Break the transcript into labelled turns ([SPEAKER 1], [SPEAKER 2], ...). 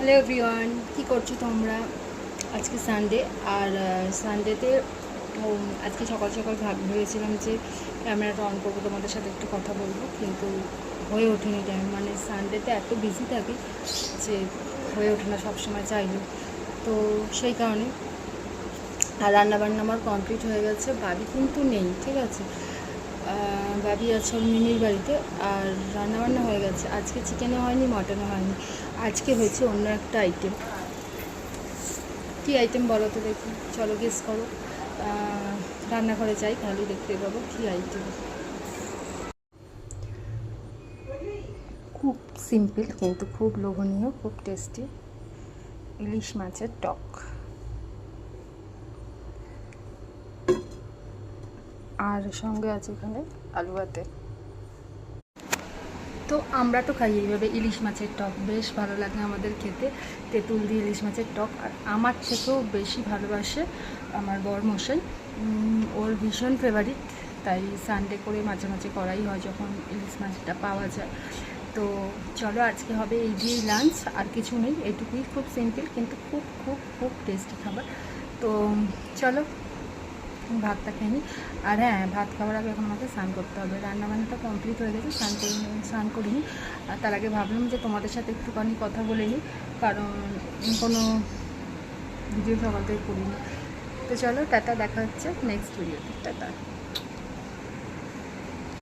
[SPEAKER 1] Hello everyone, কী করছো তোমরা? আজকে সানডে। আর সানডেতে আজকে সকাল সকাল ভেবেছিলাম যে ক্যামেরাটা অন করবো, তোমাদের সাথে একটু কথা বলবো, কিন্তু হয়ে ওঠেনি টাইম। মানে সানডেতে এত বিজি থাকি যে হয়ে ওঠে না সবসময় চাইলে। তো সেই কারণে আর রান্নাবান্না আমার কমপ্লিট হয়ে গেছে। বাবি কিন্তু নেই, ঠিক আছে? বাবি আছে ওর মিমির বাড়িতে। আর রান্নাবান্না হয়ে গেছে। আজকে চিকেনে হয়নি, মটনে হয়নি, আজকে হয়েছে অন্য একটা আইটেম। কী আইটেম বলো তো দেখি, চলো গেস করো। রান্নাঘরে যাই, তাহলেই দেখতে পাবো কী আইটেম। খুব সিম্পল কিন্তু খুব লোভনীয়, খুব টেস্টি ইলিশ মাছের টক। আর সঙ্গে আছে এখানে আলু ভাতে। তো আমরা তো খাই এইভাবে ইলিশ মাছের টক, বেশ ভালো লাগে আমাদের খেতে। তেঁতুল দিয়ে ইলিশ মাছের টক। আর আমার থেকেও বেশি ভালোবাসে আমার বরমশাই, ওর ভীষণ ফেভারিট। তাই সানডে করে মাঝে মাঝে করাই হয় যখন ইলিশ মাছটা পাওয়া যায়। তো চলো, আজকে হবে এই দিয়েই লাঞ্চ, আর কিছু নেই, এটুকুই। খুব সিম্পল কিন্তু খুব খুব খুব টেস্টি খাবার। তো চলো ভাতটা খেয়ে নিই। আর হ্যাঁ, ভাত খাওয়ার আগে এখন আমাকে স্নান করতে হবে। রান্নাবান্নাটা কমপ্লিট হয়ে গেছে, স্নান করিনি। আর তার আগে ভাবলাম যে তোমাদের সাথে একটুখানি কথা বলে নিই, কারণ কোনো ভিডিও সকাল থেকে করিনি। তো চলো, টাটা, দেখা হচ্ছে নেক্সট ভিডিওতে। টাটা।